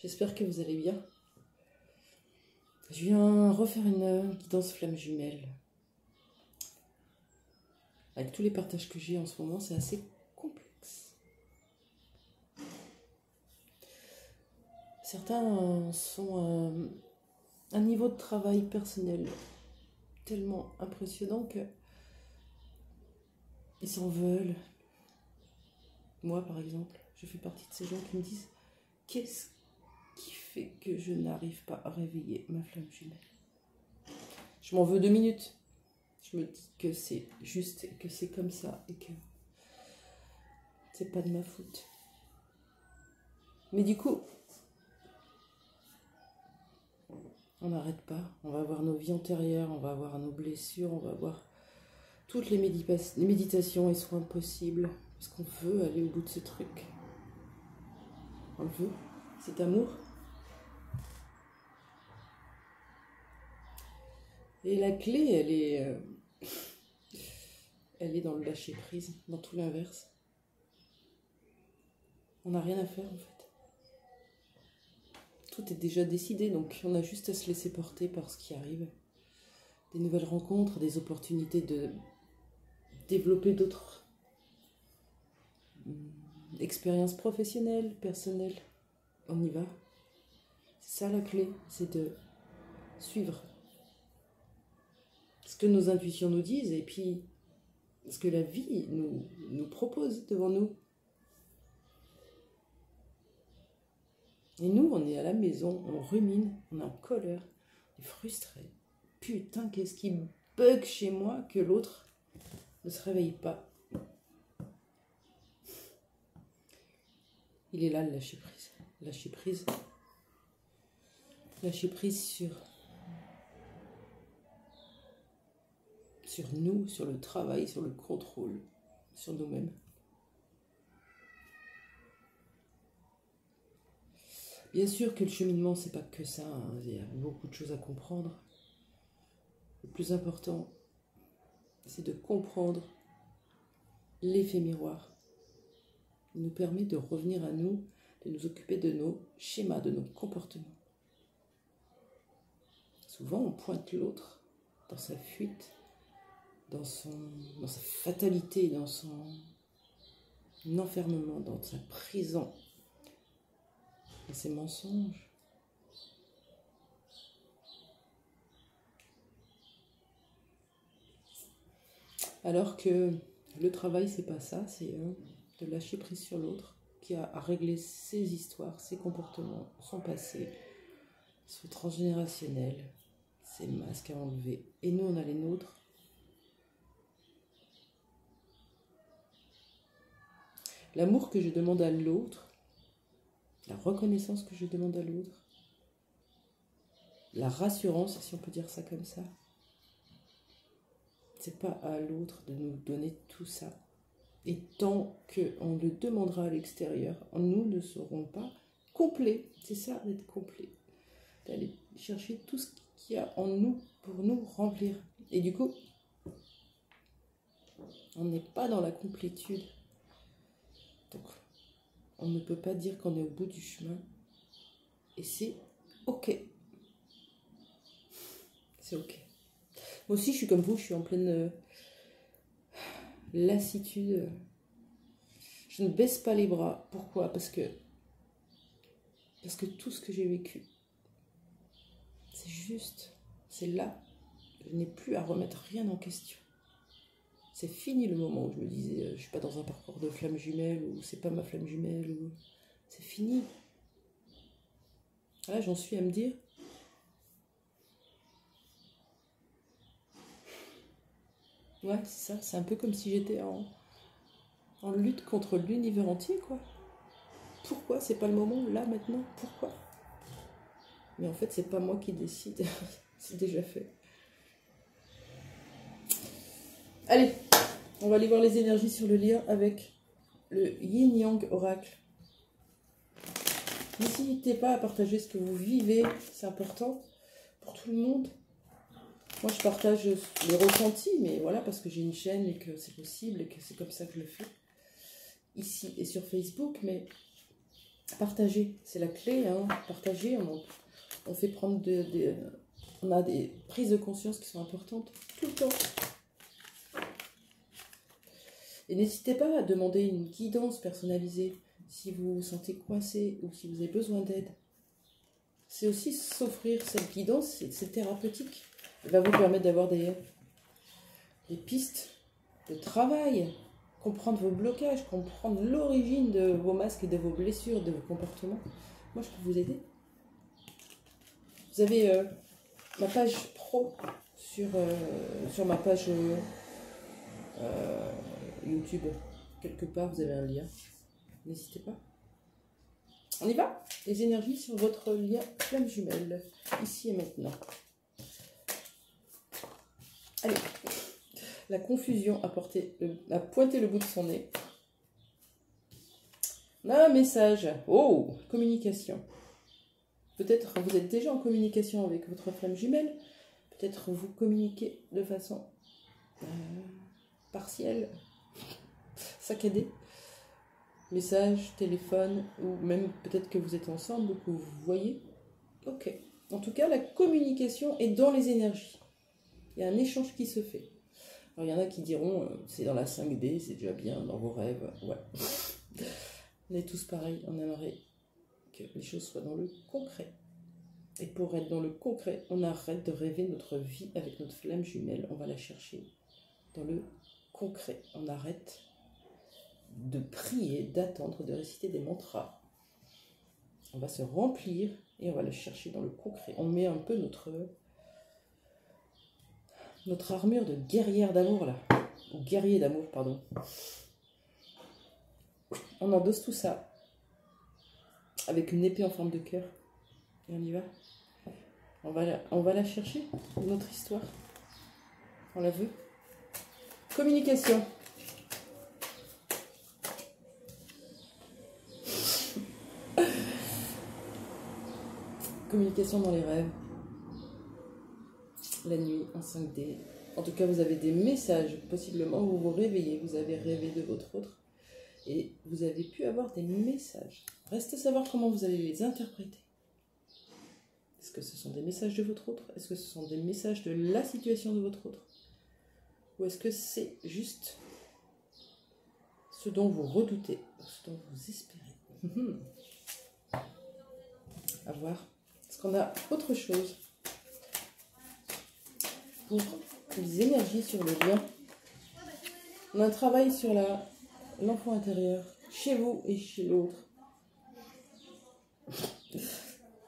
J'espère que vous allez bien. Je viens refaire une guidance flamme jumelle. Avec tous les partages que j'ai en ce moment, c'est assez complexe. Certains sont à un niveau de travail personnel tellement impressionnant que ils s'en veulent. Moi, par exemple, je fais partie de ces gens qui me disent « Qu'est-ce qui fait que je n'arrive pas à réveiller ma flamme jumelle ?» Je m'en veux 2 minutes. Je me dis que c'est juste, que c'est comme ça et que c'est pas de ma faute. Mais du coup, on n'arrête pas. On va voir nos vies antérieures, on va voir nos blessures, on va voir toutes les méditations et soins possibles. Parce qu'on veut aller au bout de ce truc. On le veut, cet amour. Et la clé, elle est dans le lâcher prise, dans tout l'inverse. On n'a rien à faire en fait. Tout est déjà décidé, donc on a juste à se laisser porter par ce qui arrive. Des nouvelles rencontres, des opportunités de développer d'autres expériences professionnelles, personnelles. On y va. C'est ça la clé, c'est de suivre ce que nos intuitions nous disent et puis ce que la vie nous propose devant nous. Et nous, on est à la maison, on rumine, on est en colère, on est frustré. Putain, qu'est-ce qui bug chez moi que l'autre ne se réveille pas? Il est là, le lâcher prise. Lâcher prise. Lâcher prise sur nous, sur le travail, sur le contrôle, sur nous-mêmes. Bien sûr que le cheminement, c'est pas que ça, hein. Il y a beaucoup de choses à comprendre. Le plus important, c'est de comprendre l'effet miroir. Il nous permet de revenir à nous, de nous occuper de nos schémas, de nos comportements. Souvent, on pointe l'autre dans sa fuite, dans sa fatalité, dans son enfermement, dans sa prison, dans ses mensonges. Alors que le travail, c'est pas ça, c'est de lâcher prise sur l'autre qui a à régler ses histoires, ses comportements, son passé, son transgénérationnel, ses masques à enlever. Et nous, on a les nôtres. L'amour que je demande à l'autre, la reconnaissance que je demande à l'autre, la rassurance, si on peut dire ça comme ça, c'est pas à l'autre de nous donner tout ça. Et tant qu'on le demandera à l'extérieur, nous ne serons pas complets. C'est ça, d'être complet. D'aller chercher tout ce qu'il y a en nous pour nous remplir. Et du coup, on n'est pas dans la complétude. Donc, on ne peut pas dire qu'on est au bout du chemin. Et c'est ok. C'est ok. Moi aussi, je suis comme vous, je suis en pleine lassitude. Je ne baisse pas les bras. Pourquoi? Parce que tout ce que j'ai vécu, c'est juste, c'est là. Je n'ai plus à remettre rien en question. C'est fini le moment où je me disais, je ne suis pas dans un parcours de flamme jumelle, ou c'est pas ma flamme jumelle, ou c'est fini. Là, j'en suis à me dire, ouais, c'est ça, c'est un peu comme si j'étais en lutte contre l'univers entier, quoi. Pourquoi c'est pas le moment, là, maintenant? Pourquoi? Mais en fait, c'est pas moi qui décide, c'est déjà fait. Allez, on va aller voir les énergies sur le lien avec le Yin Yang Oracle. N'hésitez pas à partager ce que vous vivez, c'est important pour tout le monde. Moi, je partage les ressentis, mais voilà, parce que j'ai une chaîne et que c'est possible et que c'est comme ça que je le fais. Ici et sur Facebook, mais Partager, c'est la clé, hein. Partager, on fait prendre on a des prises de conscience qui sont importantes tout le temps. Et n'hésitez pas à demander une guidance personnalisée si vous vous sentez coincé ou si vous avez besoin d'aide. C'est aussi s'offrir cette guidance, c'est thérapeutique. Elle va vous permettre d'avoir des pistes de travail, comprendre vos blocages, comprendre l'origine de vos masques et de vos blessures, de vos comportements. Moi, je peux vous aider. Vous avez ma page pro sur ma page YouTube. Quelque part, vous avez un lien. N'hésitez pas. On y va? Les énergies sur votre lien flamme jumelle, ici et maintenant. Allez. La confusion a pointé le bout de son nez. On a un message. Oh, communication. Peut-être vous êtes déjà en communication avec votre flamme jumelle. Peut-être vous communiquez de façon partielle, saccadée. Message, téléphone, ou même peut-être que vous êtes ensemble ou que vous voyez. Ok. En tout cas, la communication est dans les énergies. Il y a un échange qui se fait. Alors, il y en a qui diront, c'est dans la 5D, c'est déjà bien, dans vos rêves. Ouais. On est tous pareils, on aimerait que les choses soient dans le concret. Et pour être dans le concret, on arrête de rêver notre vie avec notre flamme jumelle. On va la chercher dans le concret. On arrête de prier, d'attendre, de réciter des mantras. On va se remplir et on va la chercher dans le concret. On met un peu notre armure de guerrière d'amour là, ou guerrier d'amour, pardon. On endosse tout ça avec une épée en forme de cœur. Et on y va. On va la chercher, notre histoire. On la veut. Communication. Communication dans les rêves. La nuit en 5D. En tout cas, vous avez des messages, possiblement, vous vous réveillez, vous avez rêvé de votre autre, et vous avez pu avoir des messages. Reste à savoir comment vous allez les interpréter. Est-ce que ce sont des messages de votre autre? Est-ce que ce sont des messages de la situation de votre autre? Ou est-ce que c'est juste ce dont vous redoutez, ce dont vous espérez? À voir. Est-ce qu'on a autre chose pour les énergies sur le lien? On a un travail sur l'enfant intérieur, chez vous et chez l'autre.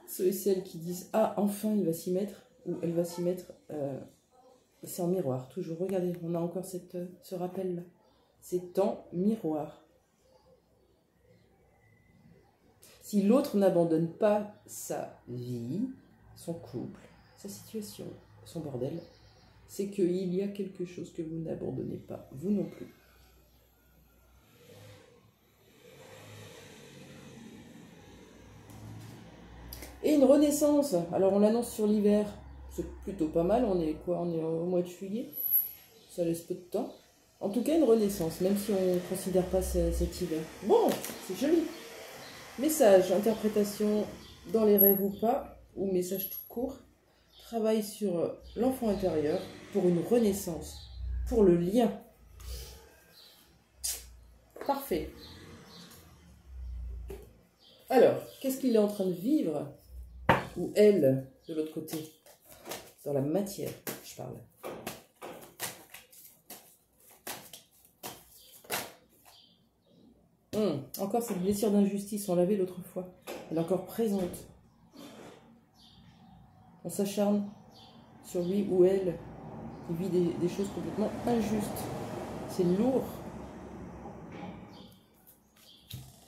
Ceux et celles qui disent « Ah, enfin, il va s'y mettre » ou « Elle va s'y mettre », c'est en miroir. Toujours, regardez, on a encore ce rappel-là. C'est en miroir. Si l'autre n'abandonne pas sa vie, son couple, sa situation, son bordel, c'est qu'il y a quelque chose que vous n'abandonnez pas, vous non plus. Et une renaissance, alors on l'annonce sur l'hiver, c'est plutôt pas mal, on est quoi? On est au mois de juillet, ça laisse peu de temps. En tout cas une renaissance, même si on ne considère pas cet hiver. Bon, c'est joli. Message, interprétation dans les rêves ou pas, ou message tout court. Travail sur l'enfant intérieur pour une renaissance, pour le lien. Parfait. Alors, qu'est-ce qu'il est en train de vivre? Ou elle, de l'autre côté? Dans la matière, je parle. Encore cette blessure d'injustice, on l'avait l'autre fois. Elle est encore présente. On s'acharne sur lui ou elle. Il vit des choses complètement injustes. C'est lourd.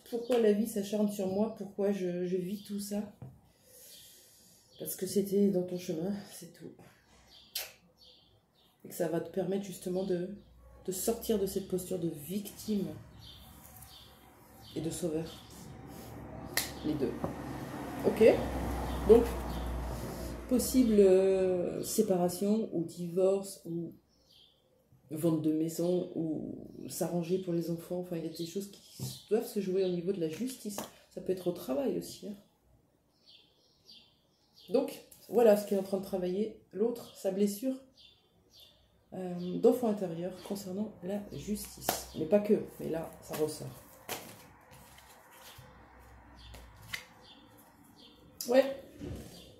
Pourquoi la vie s'acharne sur moi? Pourquoi je vis tout ça? Parce que c'était dans ton chemin, c'est tout. Et que ça va te permettre justement de sortir de cette posture de victime et de sauveur. Les deux. Ok? Donc, possible séparation ou divorce ou vente de maison ou s'arranger pour les enfants. Enfin, il y a des choses qui doivent se jouer au niveau de la justice. Ça peut être au travail aussi. Hein. Donc, voilà ce qui est en train de travailler. L'autre, sa blessure d'enfant intérieur concernant la justice. Mais pas que, mais là, ça ressort. Ouais,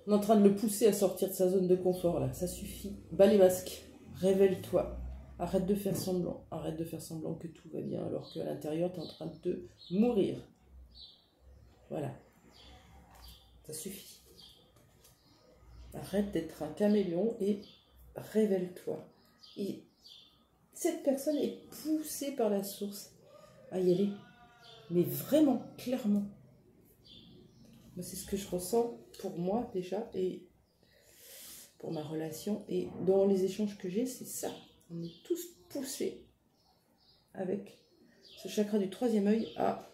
on est en train de le pousser à sortir de sa zone de confort, là. Ça suffit. Bas les masques. Révèle-toi. Arrête de faire semblant. Arrête de faire semblant que tout va bien alors qu'à l'intérieur, tu es en train de te mourir. Voilà. Ça suffit. Arrête d'être un caméléon et révèle-toi. Et cette personne est poussée par la source à y aller. Mais vraiment, clairement. C'est ce que je ressens pour moi déjà et pour ma relation. Et dans les échanges que j'ai, c'est ça. On est tous poussés avec ce chakra du troisième œil à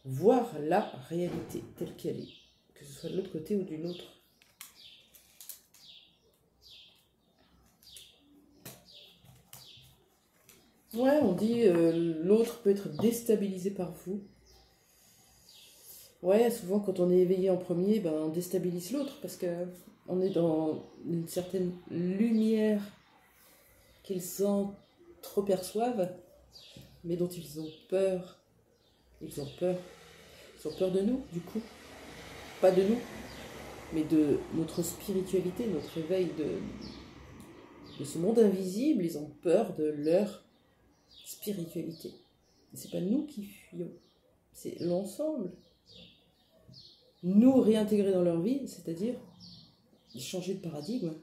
voir la réalité telle qu'elle est. Que ce soit de l'autre côté ou d'une autre. Ouais, on dit l'autre peut être déstabilisé par vous. Ouais, souvent quand on est éveillé en premier, ben, on déstabilise l'autre parce qu'on est dans une certaine lumière qu'ils entreperçoivent, mais dont ils ont peur. Ils ont peur. Ils ont peur de nous, du coup. Pas de nous, mais de notre spiritualité, notre éveil de ce monde invisible. Ils ont peur de leur spiritualité. C'est pas nous qui fuyons, c'est l'ensemble. Nous réintégrer dans leur vie, c'est-à-dire changer de paradigme,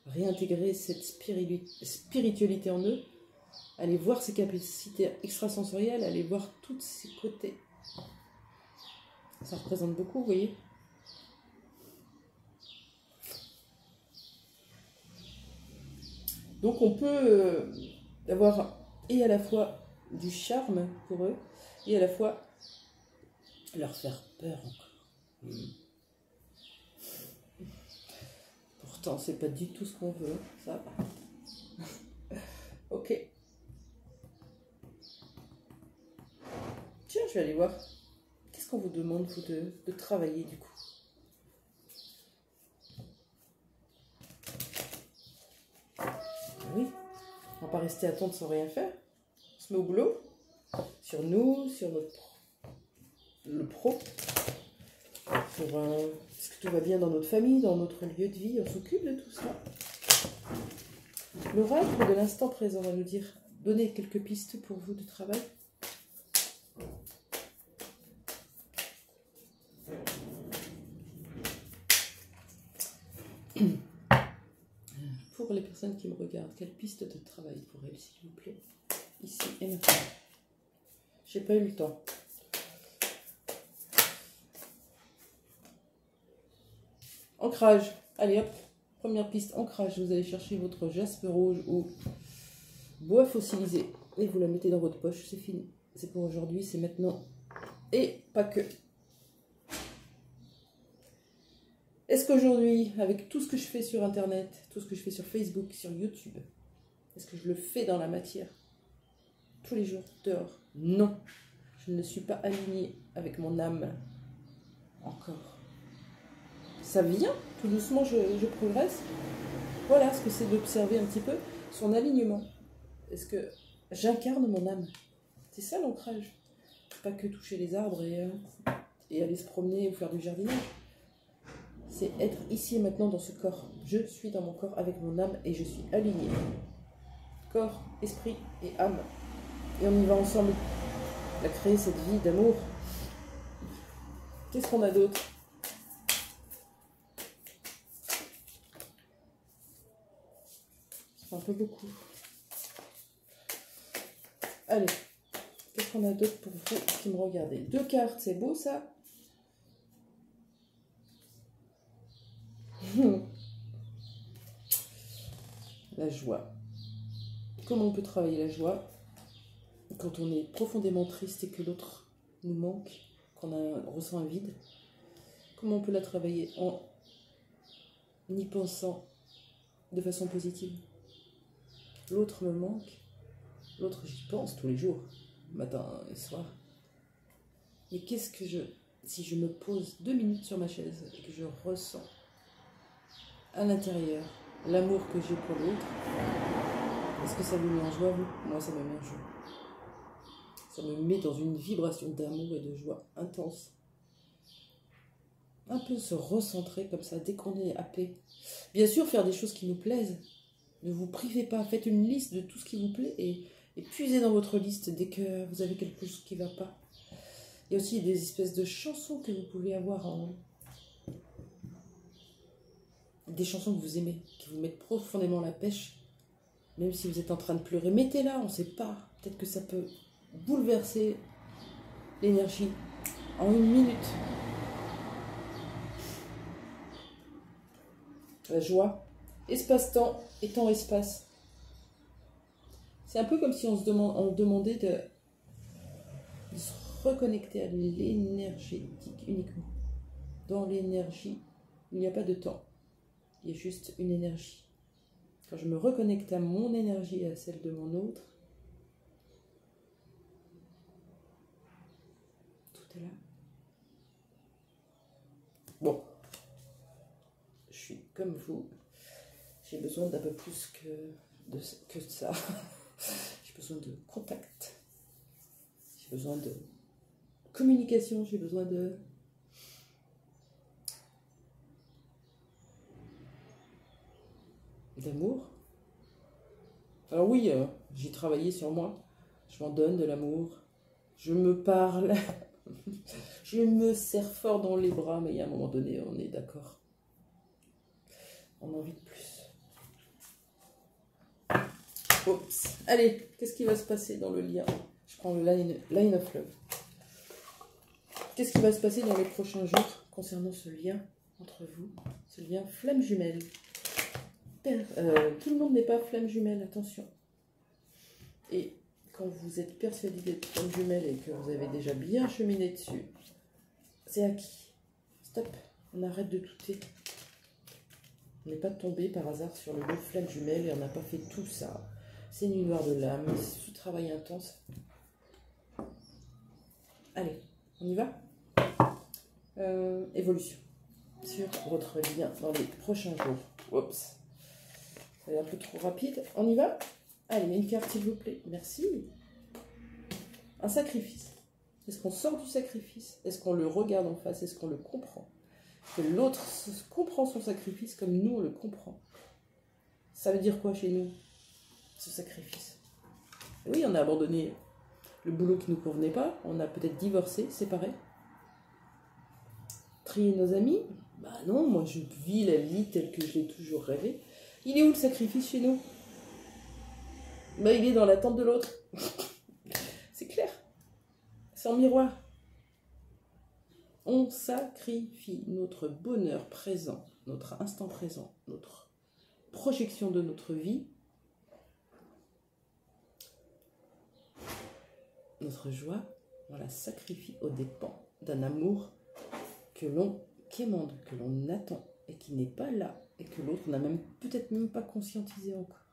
réintégrer cette spiritualité en eux, aller voir ses capacités extrasensorielles, aller voir tous ses côtés. Ça représente beaucoup, vous voyez. Donc on peut avoir et à la fois du charme pour eux, et à la fois leur faire peur encore. Pourtant, c'est pas du tout ce qu'on veut, ça. Ok. Tiens, je vais aller voir. Qu'est-ce qu'on vous demande, vous, de travailler, du coup? Oui, on va pas rester à attendre sans rien faire. On se met au boulot. Sur nous, sur le pro. Est-ce que tout va bien dans notre famille, dans notre lieu de vie? On s'occupe de tout ça. L'oracle de l'instant présent va nous dire, donner quelques pistes pour vous de travail. Pour les personnes qui me regardent, quelle piste de travail pour elles, s'il vous plaît? Ici et maintenant. J'ai pas eu le temps. Ancrage. Allez hop, première piste, ancrage. Vous allez chercher votre jaspe rouge ou bois fossilisé et vous la mettez dans votre poche. C'est fini. C'est pour aujourd'hui, c'est maintenant. Et pas que. Est-ce qu'aujourd'hui, avec tout ce que je fais sur Internet, tout ce que je fais sur Facebook, sur YouTube, est-ce que je le fais dans la matière? Tous les jours, dehors? Non. Je ne suis pas alignée avec mon âme. Encore. Ça vient, tout doucement, je progresse. Voilà ce que c'est d'observer un petit peu son alignement. Est-ce que j'incarne mon âme? C'est ça l'ancrage. Pas que toucher les arbres et aller se promener ou faire du jardinage. C'est être ici et maintenant dans ce corps. Je suis dans mon corps avec mon âme et je suis alignée. Corps, esprit et âme. Et on y va ensemble à créer cette vie d'amour. Qu'est-ce qu'on a d'autre? C'est un peu beaucoup. Allez, qu'est-ce qu'on a d'autre pour vous qui me regardez? 2 cartes, c'est beau ça? La joie. Comment on peut travailler la joie quand on est profondément triste et que l'autre nous manque, qu'on ressent un vide? Comment on peut la travailler en y pensant de façon positive? L'autre me manque, l'autre j'y pense tous les jours, matin et soir. Mais qu'est-ce que je si je me pose 2 minutes sur ma chaise et que je ressens à l'intérieur l'amour que j'ai pour l'autre, est-ce que ça vous met en joie, vous? Moi, ça me met en joie. Ça me met dans une vibration d'amour et de joie intense. Un peu se recentrer comme ça, dès qu'on est happé. Bien sûr, faire des choses qui nous plaisent. Ne vous privez pas, faites une liste de tout ce qui vous plaît et puisez dans votre liste dès que vous avez quelque chose qui ne va pas. Il y a aussi des espèces de chansons que vous pouvez avoir des chansons que vous aimez, qui vous mettent profondément la pêche. Même si vous êtes en train de pleurer, mettez-la, on ne sait pas. Peut-être que ça peut bouleverser l'énergie en 1 minute. La joie, espace-temps et temps-espace. C'est un peu comme si on demandait de se reconnecter à l'énergétique uniquement. Dans l'énergie, il n'y a pas de temps. Il y a juste une énergie. Quand je me reconnecte à mon énergie et à celle de mon autre, tout est là. Bon, je suis comme vous. J'ai besoin d'un peu plus que ça. J'ai besoin de contact. J'ai besoin de communication. J'ai besoin d'amour. Alors oui, j'ai travaillé sur moi. Je m'en donne de l'amour. Je me parle. Je me serre fort dans les bras, mais il y a un moment donné, on est d'accord. On a envie de plus. Oups. Allez, qu'est-ce qui va se passer dans le lien? Je prends le line of love. Qu'est-ce qui va se passer dans les prochains jours concernant ce lien entre vous? Ce lien flamme jumelle. Tout le monde n'est pas flamme jumelle, attention. Et quand vous êtes persuadé d'être flamme jumelle et que vous avez déjà bien cheminé dessus, c'est acquis. Stop, on arrête de douter. On n'est pas tombé par hasard sur le mot flamme jumelle et on n'a pas fait tout ça. C'est une nuit noire de l'âme, c'est ce travail intense. Allez, on y va? Évolution sur votre lien dans les prochains jours. Oups. C'est un peu trop rapide. On y va? Allez, une carte s'il vous plaît. Merci. Un sacrifice. Est-ce qu'on sort du sacrifice? Est-ce qu'on le regarde en face? Est-ce qu'on le comprend? Que l'autre comprend son sacrifice comme nous on le comprend. Ça veut dire quoi chez nous, ce sacrifice? Oui, on a abandonné le boulot qui ne nous convenait pas. On a peut-être divorcé, séparé. Trier nos amis? Bah non, moi je vis la vie telle que je l'ai toujours rêvé. Il est où le sacrifice chez nous? Bah il est dans l'attente de l'autre. C'est clair. C'est en miroir. On sacrifie notre bonheur présent, notre instant présent, notre projection de notre vie, notre joie, on la sacrifie aux dépens d'un amour que l'on quémande, que l'on attend et qui n'est pas là et que l'autre n'a même peut-être même pas conscientisé encore.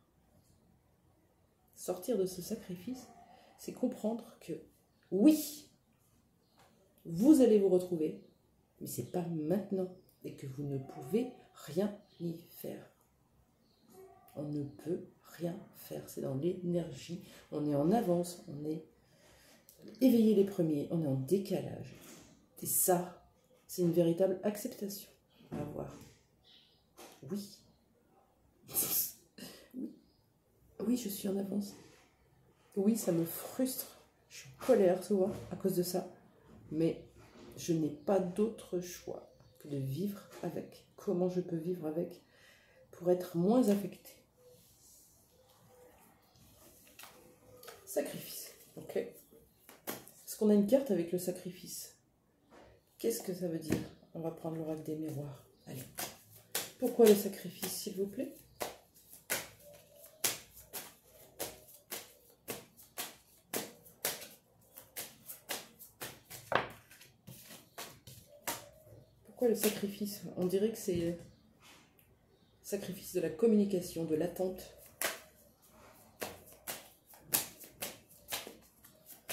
Sortir de ce sacrifice, c'est comprendre que oui, vous allez vous retrouver, mais c'est pas maintenant et que vous ne pouvez rien y faire. On ne peut rien faire, c'est dans l'énergie, on est en avance, on est éveillé les premiers, on est en décalage. Et ça, c'est une véritable acceptation à avoir. Oui. Oui, je suis en avance. Oui, ça me frustre. Je suis en colère souvent à cause de ça. Mais je n'ai pas d'autre choix que de vivre avec. Comment je peux vivre avec pour être moins affectée? Sacrifice. Ok. Est-ce qu'on a une carte avec le sacrifice? Qu'est-ce que ça veut dire? On va prendre l'oracle des miroirs. Allez. Pourquoi le sacrifice, s'il vous plaît? Pourquoi le sacrifice? On dirait que c'est le sacrifice de la communication, de l'attente.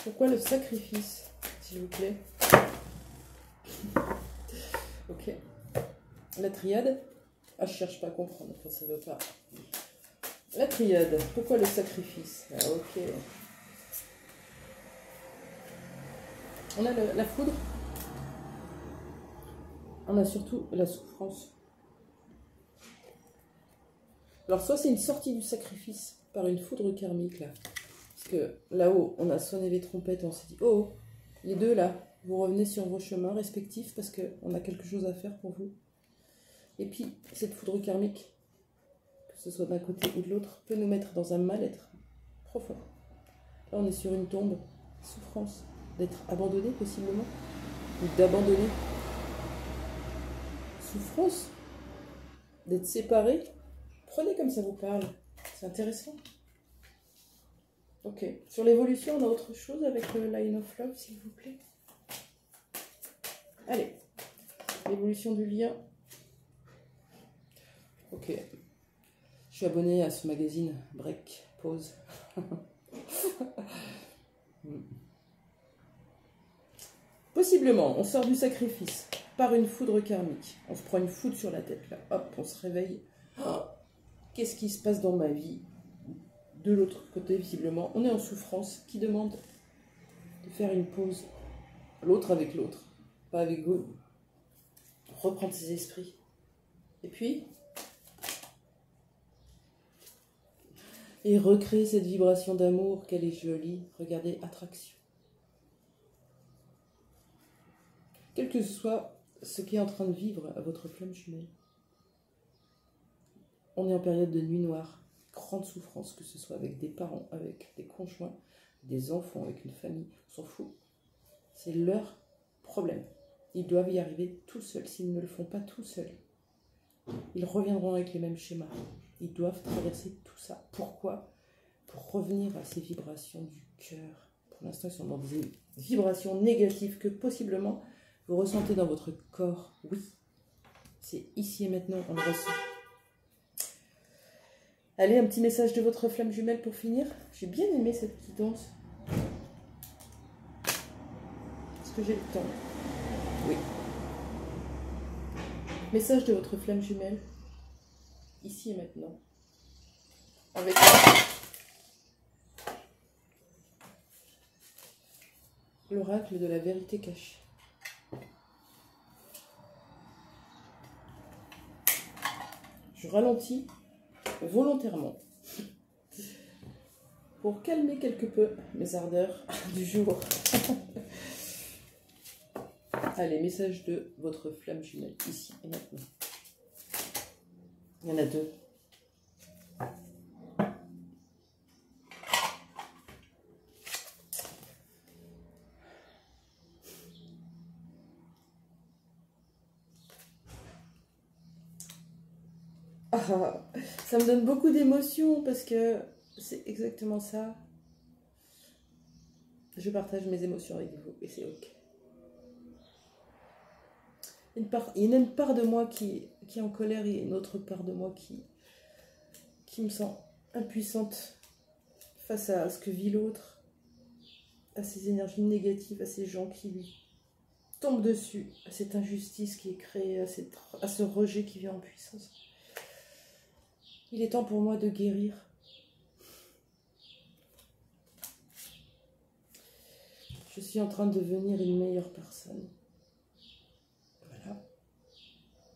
Pourquoi le sacrifice, s'il vous plaît? La triade. Ah, je cherche pas à comprendre. Enfin, ça veut pas. La triade. Pourquoi le sacrifice? Ah, ok. On a la foudre. On a surtout la souffrance. Alors, soit c'est une sortie du sacrifice par une foudre karmique, là. Parce que là-haut, on a sonné les trompettes, on s'est dit, oh, les deux là, vous revenez sur vos chemins respectifs parce qu'on a quelque chose à faire pour vous. Et puis, cette foudre karmique, que ce soit d'un côté ou de l'autre, peut nous mettre dans un mal-être profond. Là, on est sur une tombe, souffrance, d'être abandonné possiblement, ou d'abandonner. Souffrance, d'être séparé. Prenez comme ça vous parle, c'est intéressant. Ok, sur l'évolution, on a autre chose avec le Line of Love, s'il vous plaît. Allez, l'évolution du lien. Ok, je suis abonnée à ce magazine, break, pause. Possiblement, on sort du sacrifice par une foudre karmique. On se prend une foudre sur la tête, là. Hop, on se réveille. Oh, qu'est-ce qui se passe dans ma vie? De l'autre côté, visiblement, on est en souffrance, qui demande de faire une pause. L'autre avec l'autre, pas avec vous. Reprendre ses esprits. Et puis, et recréer cette vibration d'amour, qu'elle est jolie. Regardez, attraction. Quel que soit ce qui est en train de vivre à votre flamme jumelle, on est en période de nuit noire. Grande souffrance, que ce soit avec des parents, avec des conjoints, des enfants, avec une famille, on s'en fout. C'est leur problème. Ils doivent y arriver tout seuls. S'ils ne le font pas tout seuls, ils reviendront avec les mêmes schémas. Ils doivent traverser tout ça. Pourquoi? Pour revenir à ces vibrations du cœur. Pour l'instant, ils sont dans des vibrations négatives que possiblement vous ressentez dans votre corps. Oui, c'est ici et maintenant, on le ressent. Allez, un petit message de votre flamme jumelle pour finir. J'ai bien aimé cette guidance. Est-ce que j'ai le temps? Oui. Message de votre flamme jumelle, ici et maintenant. Avec l'oracle de la vérité cachée. Je ralentis volontairement pour calmer quelque peu mes ardeurs du jour. Allez, message de votre flamme jumelle, ici et maintenant. Il y en a deux. Ah, ça me donne beaucoup d'émotions parce que c'est exactement ça. Je partage mes émotions avec vous et c'est ok. Il y a une part de moi qui est en colère et une autre part de moi qui me sent impuissante face à ce que vit l'autre, à ces énergies négatives, à ces gens qui lui tombent dessus, à cette injustice qui est créée, à ce rejet qui vient en puissance. Il est temps pour moi de guérir. Je suis en train de devenir une meilleure personne. Voilà.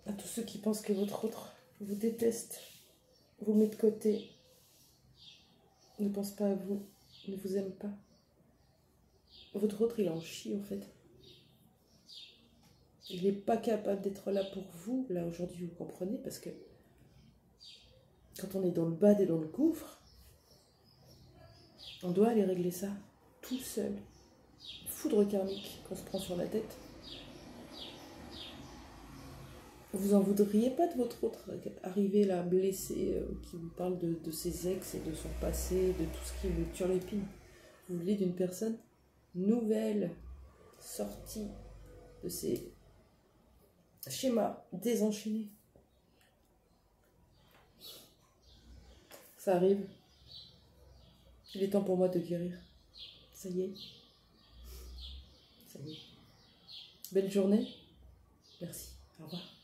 À tous ceux qui pensent que votre autre vous déteste, vous met de côté, ne pense pas à vous, ne vous aime pas. Votre autre, il en chie en fait. Il n'est pas capable d'être là pour vous, là aujourd'hui, vous comprenez, parce que quand on est dans le bas et dans le gouffre, on doit aller régler ça tout seul. Foudre karmique qu'on se prend sur la tête. Vous en voudriez pas de votre autre arrivé là, blessé, qui vous parle de ses ex et de son passé, de tout ce qui vous turlupine. Vous voulez d'une personne nouvelle, sortie de ces schémas désenchaînés. Ça arrive. Il est temps pour moi de guérir. Ça y est. Ça y est. Belle journée. Merci. Au revoir.